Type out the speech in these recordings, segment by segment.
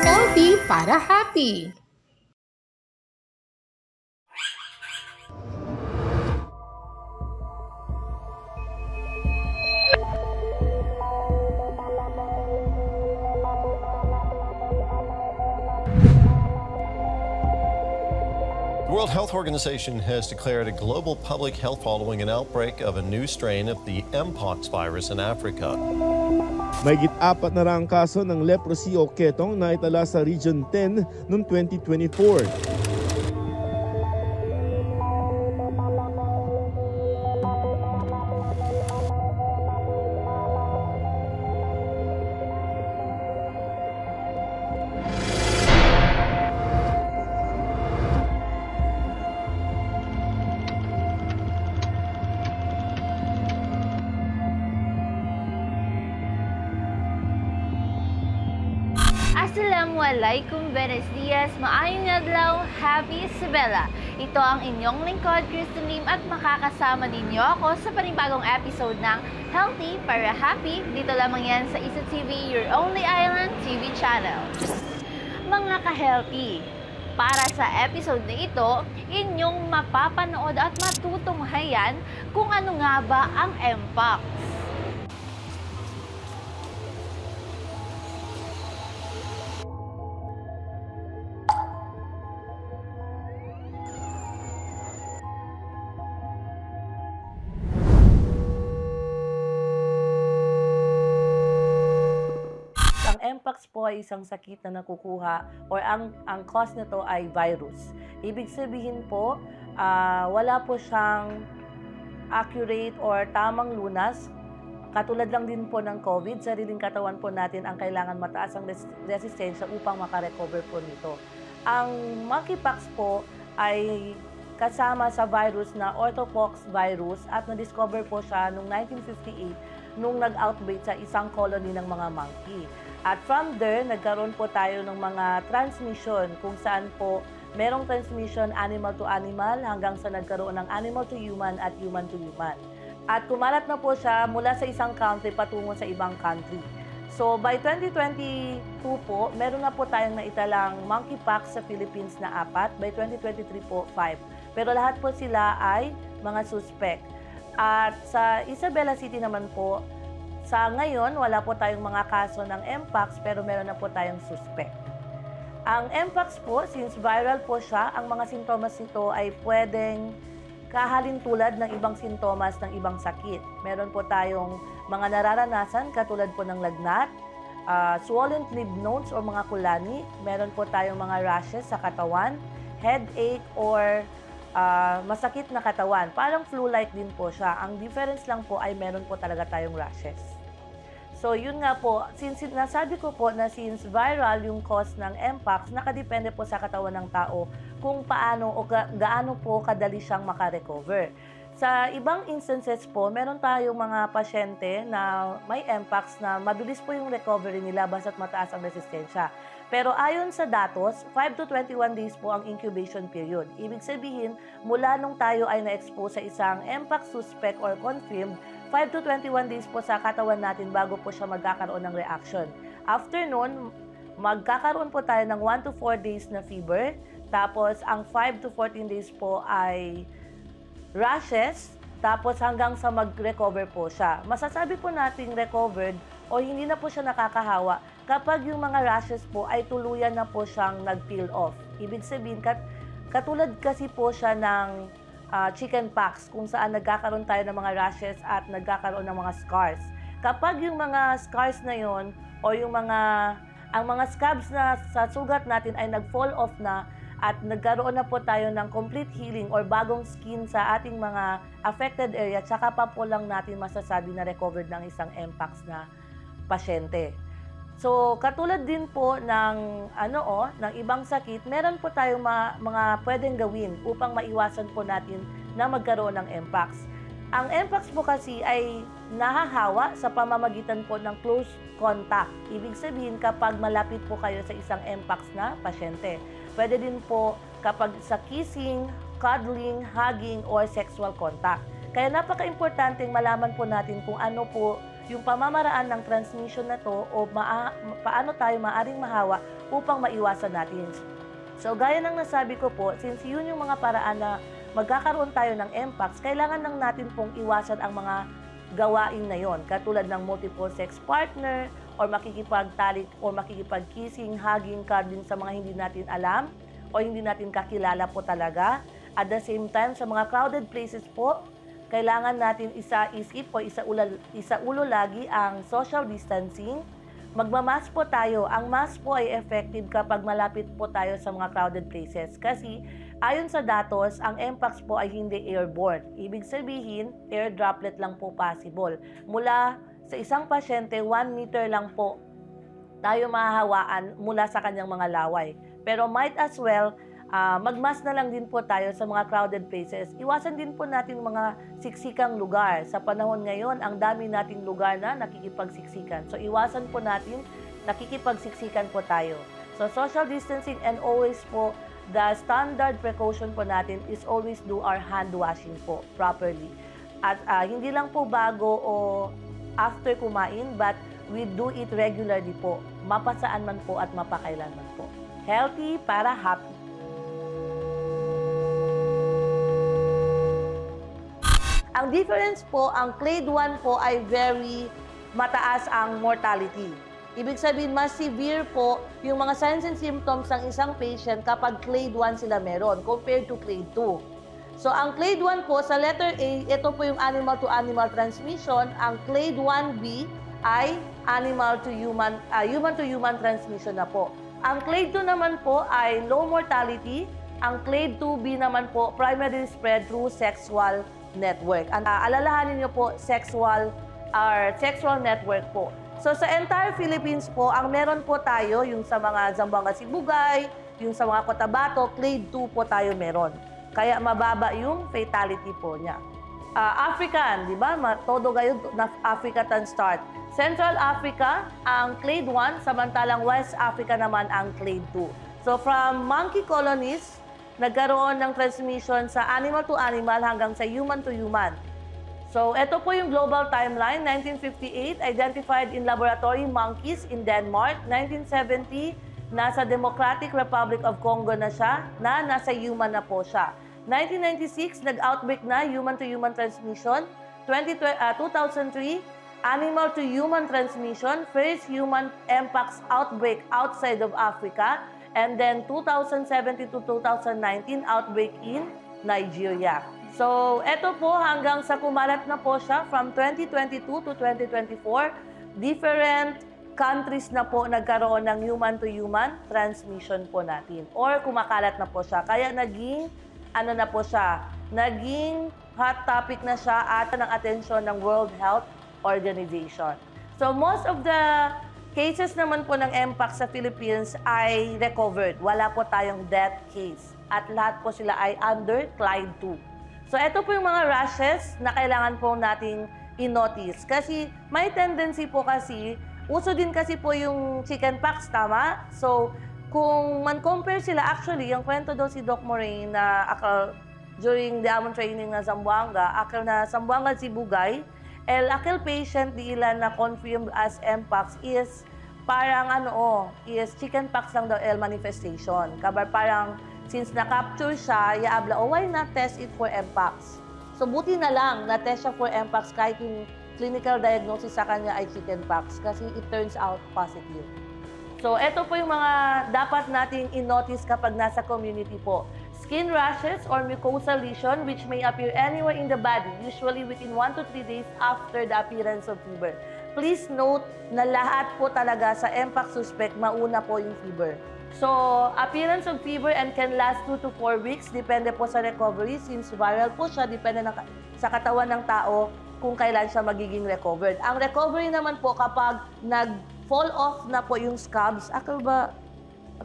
Healthy para happy. The World Health Organization has declared a global public health following an outbreak of a new strain of the Mpox virus in Africa. Mahigit 4 na raang kaso ng leprosy o ketong na itala sa Region 10 noong 2024. Assalamualaikum, buenos dias, maayong adlaw, happy Isabela. Ito ang inyong lingkod, Kristen Lim, at makakasama ninyo ako sa panibagong episode ng Healthy para Happy. Dito lamang yan sa Isa TV, your only island TV channel. Mga ka-healthy, para sa episode na ito, inyong mapapanood at matutunghayan kung ano nga ba ang Mpox. Ang Mpox po ay isang sakit na nakukuha or ang cause nito ay virus. Ibig sabihin po, wala po siyang accurate or tamang lunas. Katulad lang din po ng COVID, sariling katawan po natin ang kailangan mataas ang resistensya upang makarecover po nito. Ang monkeypox po ay kasama sa virus na orthopox virus at na-discover po siya noong 1958 nung nag-outbreak sa isang colony ng mga monkey. At from there, nagkaroon po tayo ng mga transmission kung saan po merong transmission animal to animal hanggang sa nagkaroon ng animal to human at human to human. At kumalat na po siya mula sa isang country patungo sa ibang country. So by 2022 po, meron na po tayong naitalang monkeypox sa Philippines na 4. By 2023 po, 5. Pero lahat po sila ay mga suspect. At sa Isabela City naman po, sa ngayon, wala po tayong mga kaso ng Mpox pero meron na po tayong suspect. Ang Mpox po, since viral po siya, ang mga sintomas nito ay pwedeng kahalintulad ng ibang sintomas ng ibang sakit. Meron po tayong mga nararanasan katulad po ng lagnat, swollen lymph nodes o mga kulani. Meron po tayong mga rashes sa katawan, headache or masakit na katawan. Parang flu-like din po siya. Ang difference lang po ay meron po talaga tayong rashes. So yun nga po, since nasabi ko po na since viral yung cause ng Mpox, nakadepende po sa katawan ng tao kung paano o gaano po kadali siyang makarecover. Sa ibang instances po, meron tayong mga pasyente na may Mpox na mabilis po yung recovery nila basta't mataas ang resistensya. Pero ayon sa datos, 5 to 21 days po ang incubation period. Ibig sabihin, mula nung tayo ay na-expose sa isang Mpox suspect or confirmed, 5 to 21 days po sa katawan natin bago po siya magkakaroon ng reaction. After nun, magkakaroon po tayo ng 1 to 4 days na fever. Tapos, ang 5 to 14 days po ay rashes. Tapos, hanggang sa mag-recover po siya. Masasabi po nating recovered o hindi na po siya nakakahawa kapag yung mga rashes po ay tuluyan na po siyang nag-peel off. Ibig sabihin, katulad kasi po siya ng chickenpox kung saan nagkakaroon tayo ng mga rashes at nagkakaroon ng mga scars. Kapag yung mga scars na yon o yung ang mga scabs na sa sugat natin ay nag-fall off na at nagkaroon na po tayo ng complete healing or bagong skin sa ating mga affected area, tsaka pa po lang natin masasabi na recovered ng isang Mpox na pasyente. So, katulad din po ng ng ibang sakit, meron po tayong mga pwedeng gawin upang maiwasan po natin na magkaroon ng Mpox. Ang Mpox po kasi ay nahahawa sa pamamagitan po ng close contact. Ibig sabihin kapag malapit po kayo sa isang Mpox na pasyente. Pwede din po kapag sa kissing, cuddling, hugging, or sexual contact. Kaya napaka-importanteng malaman po natin kung ano po yung pamamaraan ng transmission na to o paano tayo maaring mahawa upang maiwasan natin. So gaya ng nasabi ko po, since yun yung mga paraan na magkakaroon tayo ng mpox, kailangan lang natin pong iwasan ang mga gawain na yon, katulad ng multiple sex partner or makikipagtalik or makikipag-kissing, hugging, cuddling sa mga hindi natin alam o hindi natin kakilala po talaga. At the same time, sa mga crowded places po, kailangan natin isa-isip o isa-ulo lagi ang social distancing. Magmamask po tayo. Ang mask po ay effective kapag malapit po tayo sa mga crowded places. Kasi ayon sa datos, ang mpox po ay hindi airborne. Ibig sabihin, air droplet lang po possible. Mula sa isang pasyente, 1 meter lang po tayo mahahawaan mula sa kanyang mga laway. Pero might as well, magmask na lang din po tayo sa mga crowded places. Iwasan din po natin mga siksikang lugar. Sa panahon ngayon, ang dami nating lugar na nakikipagsiksikan. So, iwasan po natin, nakikipagsiksikan po tayo. So, social distancing and always po, the standard precaution po natin is always do our hand washing po properly. At hindi lang po bago o after kumain, but we do it regularly po. Mapasaan man po at mapakailanman po. Healthy para happy. Ang difference po, ang clade 1 po ay very mataas ang mortality. Ibig sabihin, mas severe po yung mga signs and symptoms ng isang patient kapag clade 1 sila meron compared to clade 2. So, ang clade 1 po, sa letter A, ito po yung animal-to-animal transmission. Ang clade 1B ay human-to-human transmission na po. Ang clade 2 naman po ay low mortality. Ang clade 2B naman po, primarily spread through sexual network. Alalahanin niyo po, sexual network po. So sa entire Philippines po, ang meron po tayo, yung sa mga Zamboanga Sibugay, yung sa mga Cotabato, clade 2 po tayo meron. Kaya mababa yung fatality po niya. African, di ba? Todo gayon na Africa tan start. Central Africa, ang clade 1, samantalang West Africa naman ang clade 2. So from monkey colonies, nagkaroon ng transmission sa animal to animal hanggang sa human to human. So, ito po yung global timeline. 1958, identified in laboratory monkeys in Denmark. 1970, nasa Democratic Republic of Congo na siya, na nasa human na po siya. 1996, nag-outbreak na human to human transmission. 2003, animal to human transmission, first human mpox outbreak outside of Africa. And then 2017 to 2019, outbreak in Nigeria. So, eto po hanggang sa kumalat na po siya from 2022 to 2024, different countries na po nagkaroon ng human-to-human transmission po natin. Or kumakalat na po siya. Kaya naging, naging hot topic na siya at ng atensyon ng World Health Organization. So, most of the cases naman po ng mpox sa Philippines ay recovered. Wala po tayong death case. At lahat po sila ay under clade 2. So, ito po yung mga rashes na kailangan po nating i-notice. Kasi may tendency po kasi, uso din kasi po yung chickenpox, tama? So, kung man-compare sila, actually, yung kwento daw si Doc Moraine na during the Amon training na Zamboanga, na Zamboanga Sibugay, akil patient di ilan na confirmed as mpox is parang is chickenpox lang daw manifestation. Kabar parang since na-capture siya, yaabla, why not test it for mpox? So buti na lang na-test siya for mpox kahit yung clinical diagnosis sa kanya ay chickenpox kasi it turns out positive. So ito po yung mga dapat nating i-notice kapag nasa community po. Skin rashes or mucosal lesion which may appear anywhere in the body, usually within 1 to 3 days after the appearance of fever. Please note na lahat po talaga sa mpox suspect, mauna po yung fever. So, appearance of fever and can last 2 to 4 weeks, depende po sa recovery. Since viral po siya, depende sa katawan ng tao kung kailan siya magiging recovered. Ang recovery naman po kapag nag-fall off na po yung scabs, ako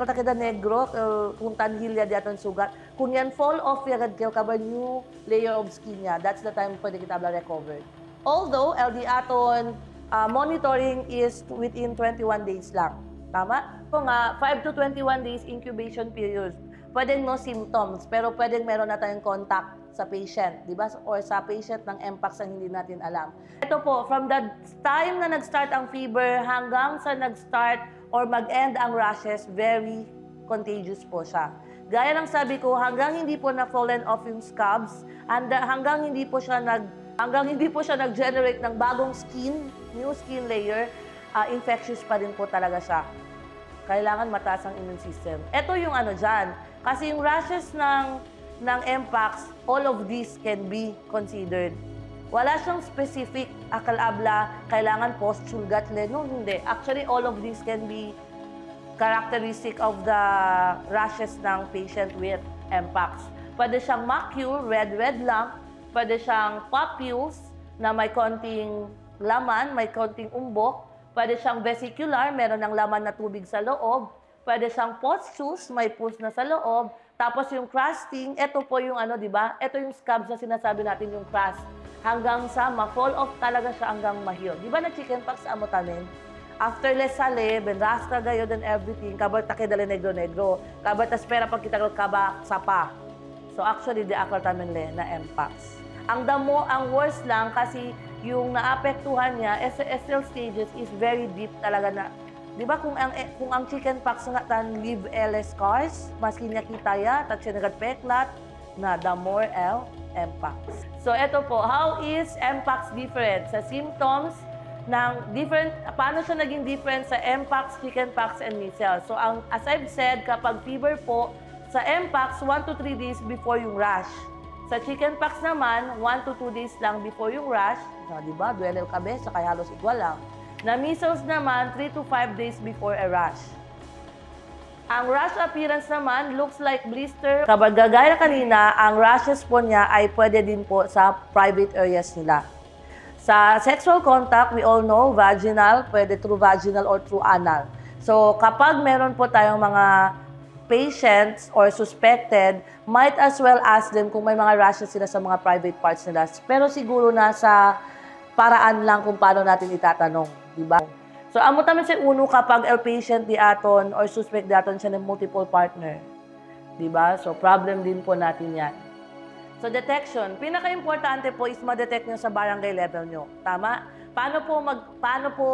takida negro, kung tanhilya di aton sugat. Kung yan fall off, yagad kayo kaba new layer of skin niya. That's the time pwede kita recovered. Although, LD aton monitoring is within 21 days lang. Tama? Po nga, 5 to 21 days incubation period pwedeng no symptoms, pero pwedeng meron na tayong contact sa patient, di ba? Or sa patient ng mpox na hindi natin alam. Ito po, from the time na nag-start ang fever hanggang sa nag-start or mag-end ang rashes, very contagious po siya. Gaya ng sabi ko, hanggang hindi po na-fallen off yung scabs, hanggang hindi po siya nag-generate ng bagong skin, new skin layer, infectious pa rin po talaga siya. Kailangan mataas ang immune system. Ito yung ano dyan. Kasi yung rashes ng mpox, all of these can be considered. Wala siyang specific akal-abla, kailangan pustule gut no, hindi. Actually, all of these can be characteristic of the rashes ng patient with mpox. Pwede siyang macule, red lang. Pwede siyang papules na may konting laman, may konting umbok. Pwede siyang vesicular, meron ng laman na tubig sa loob. Pwede siyang pustules, may pus na sa loob. Tapos yung crusting, ito po yung ano, di ba? Ito yung scabs na sinasabi natin yung crust. Hanggang sa ma-fall off talaga siya hanggang ma-heal. Di ba na chickenpox sa amotamin? After lesale, benrastra gayo and everything, kabar take dale negro-negro. Kabar taspera pag kita kaba sapa. So actually, di akaltamin le na mpox. Ang damo, ang worst lang kasi yung naapektuhan niya, SL stages is very deep talaga na. Di ba kung ang chickenpox nga tan leave LS scars, maski niya kita ya, tat siya nagpeklat, na the more mpox. So ito po, how is mpox different? Sa symptoms ng different, paano siya naging different sa mpox, chickenpox, and measles? So as I've said, kapag fever po, sa mpox, 1 to 3 days before yung rash. Sa chickenpox naman, 1 to 2 days lang before yung rash. Di ba? Duele el cabeza, kaya halos igual lang. Na measles naman, 3 to 5 days before a rash. Ang rash appearance naman looks like blister. Kapag gagaya kanina, ang rashes po niya ay pwede din po sa private areas nila. Sa sexual contact, we all know, vaginal, pwede through vaginal or through anal. So kapag meron po tayong mga patients or suspected, might as well ask them kung may mga rashes sila sa mga private parts nila. Pero siguro nasa paraan lang kung paano natin itatanong, di ba? So, amo taman sa uno kapag el patient di aton or suspect di aton siya ng multiple partner. Di ba? So, problem din po natin yan. So, detection. Pinaka-importante po is ma-detect nyo sa barangay level nyo. Tama? Paano po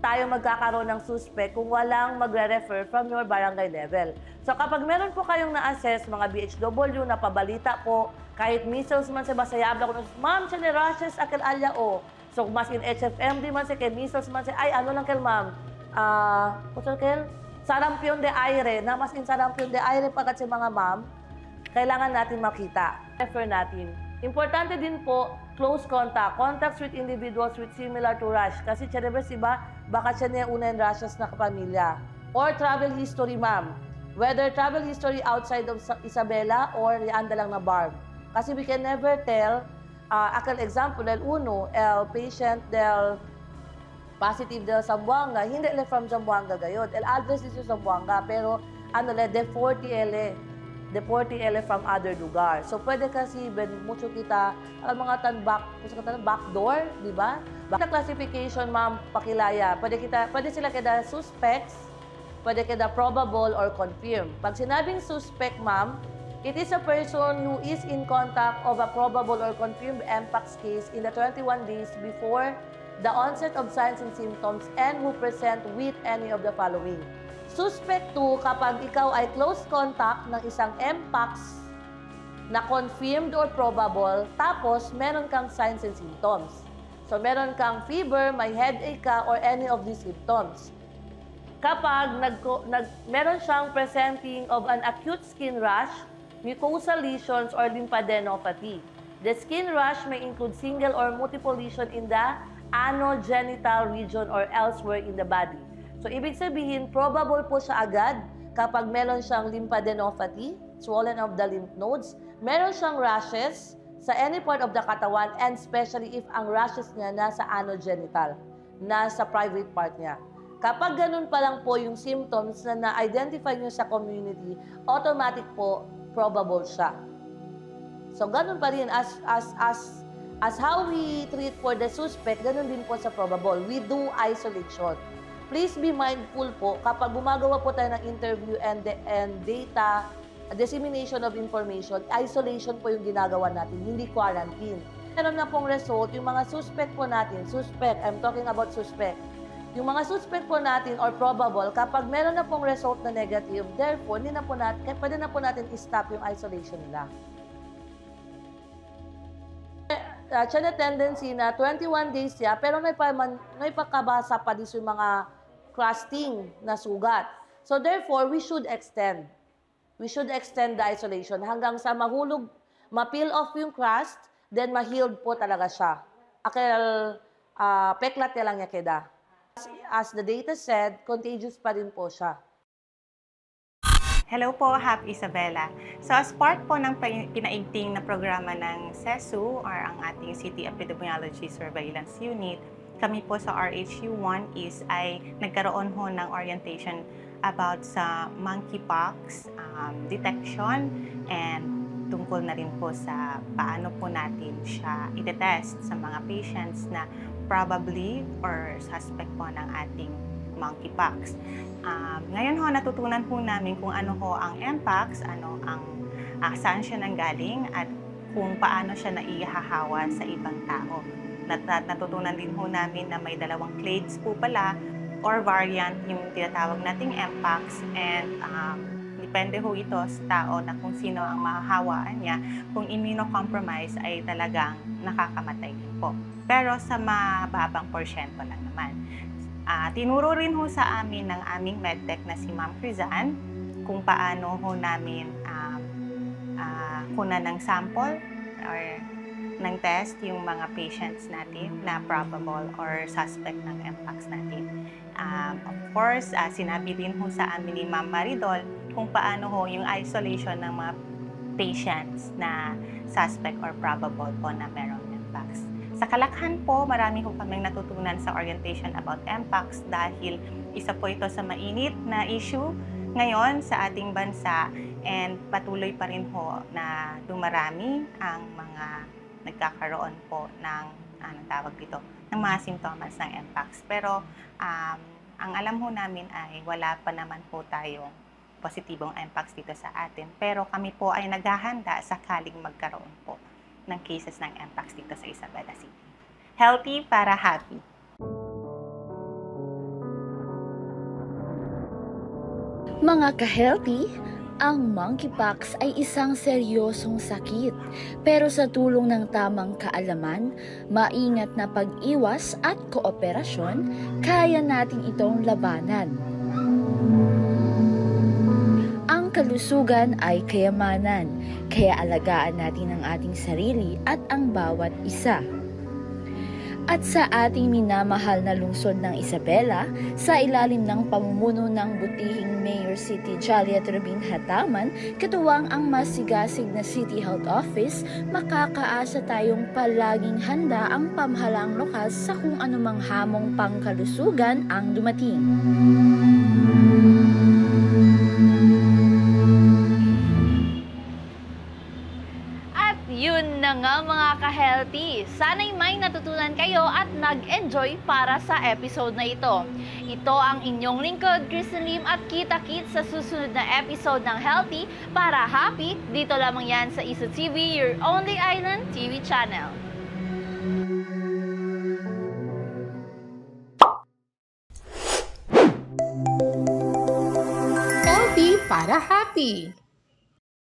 tayo magkakaroon ng suspect kung walang magre-refer from your barangay level? So, kapag meron po kayong na-assess, mga BHW, na pabalita po, kahit measles man sa basayabla, kung ma'am, siya ni rashes, akil alya o. So, mas in HFMD man siya, kay measles man siya, ay, ano lang kel ma'am? Kusal kel? Sarampion de aire, na mas in sarampion de aire pagkat si mga ma'am, kailangan natin makita. Refer natin. Importante din po, close contact. Contacts with individuals with similar to rash. Kasi siya rin ba, baka siya niya una yung rashes na kapamilya. Or travel history, ma'am. Whether travel history outside of Isabela or yanda lang na Barb. Kasi we can never tell, akal example, el uno, el patient del positive del Zamboanga, hindi le from Zamboanga gayod. El address is yung Zamboanga, pero ano le, de 40 ele from other lugar. So pwede kasi mucho kita ang mga backdoor, di ba? Back classification, ma'am, pakilaya. Pwede sila kada suspects, pwede kada probable or confirmed. Pag sinabing suspect, ma'am, it is a person who is in contact of a probable or confirmed mpox case in the 21 days before the onset of signs and symptoms and who present with any of the following. Suspect 2, kapag ikaw ay close contact ng isang mpox na confirmed or probable, tapos meron kang signs and symptoms. So, meron kang fever, may headache ka, or any of these symptoms. Kapag meron siyang presenting of an acute skin rash, mucosal lesions, or lymphadenopathy. The skin rash may include single or multiple lesion in the anogenital region or elsewhere in the body. So, ibig sabihin, probable po siya agad kapag meron siyang lymphadenopathy, swollen of the lymph nodes, meron siyang rashes sa any part of the katawan, and especially if ang rashes niya nasa anogenital, nasa private part niya. Kapag ganun pa lang po yung symptoms na na-identify niyo sa community, automatic po, probable siya. So, ganun pa rin as how we treat for the suspect, ganun din po sa probable. We do isolation. Please be mindful po, kapag gumagawa po tayo ng interview and data dissemination of information, isolation po yung ginagawa natin, hindi quarantine. Meron na pong result, yung mga suspect po natin, I'm talking about suspect. Yung mga suspect po natin or probable, kapag meron na pong result na negative, therefore, pwede na po natin i-stop yung isolation nila. Siya na tendency na 21 days siya, pero may pagkabasa pa din yung mga crusting na sugat. So therefore, we should extend. We should extend the isolation hanggang sa mahulog, ma-peel off yung crust, then ma-healed po talaga siya. Akal, peklat niya lang niya keda. As the data said, contagious pa rin po siya. Hello po, Happy Isabela. So as part po ng pinaigting na programa ng CESU or ang ating City Epidemiology Surveillance Unit, kami po sa RHU1 ay nagkaroon ho ng orientation about sa monkeypox detection and tungkol na rin po sa paano po natin siya itetest sa mga patients na probably or suspect po ng ating monkeypox. Ngayon ho, natutunan po namin kung ano ho ang mpox, saan siya nanggaling at kung paano siya naihahawa sa ibang tao. Natutunan din ho namin na may dalawang clades po pala or variant yung tinatawag nating mpox and depende ho ito sa tao na kung sino ang mahahawaan niya. Kung immunocompromised ay talagang nakakamatay po. Pero sa mababang porsyento lang naman. Tinuro rin ho sa amin ng aming medtech na si Ma'am Crizan kung paano ho namin kunan ng sample or ng test yung mga patients natin na probable or suspect ng mpox natin. Of course, sinabi din ho sa amin ni Ma'am Maridol kung paano ho yung isolation ng mga patients na suspect or probable po na meron mpox. Sa kalakhan po, marami ho kaming natutunan sa orientation about mpox dahil isa po ito sa mainit na issue ngayon sa ating bansa and patuloy pa rin ho na dumarami ang mga nagkakaroon po ng ng mga simptomas ng mpox. Pero ang alam ho namin ay wala pa naman po tayong positibong mpox dito sa atin. Pero kami po ay naghahanda sakaling magkaroon po ng cases ng mpox dito sa Isabela City. Healthy para happy. Mga ka-healthy, ang monkeypox ay isang seryosong sakit. Pero sa tulong ng tamang kaalaman, maingat na pag-iwas at kooperasyon, kaya natin itong labanan. Ang kalusugan ay kayamanan, kaya alagaan natin ang ating sarili at ang bawat isa. At sa ating minamahal na lungsod ng Isabela, sa ilalim ng pamumuno ng butihing Mayor City Joliet Robin Hataman, katuwang ang masigasig na City Health Office, makakaasa tayong palaging handa ang pamahalang lokal sa kung anumang hamong pangkalusugan ang dumating. Yun na nga mga ka-healthy. Sana'y may natutunan kayo at nag-enjoy para sa episode na ito. Ito ang inyong lingkod, Kristen Lim, at kita-kits sa susunod na episode ng Healthy para Happy. Dito lamang yan sa Iso TV, your only island TV channel. Healthy para happy.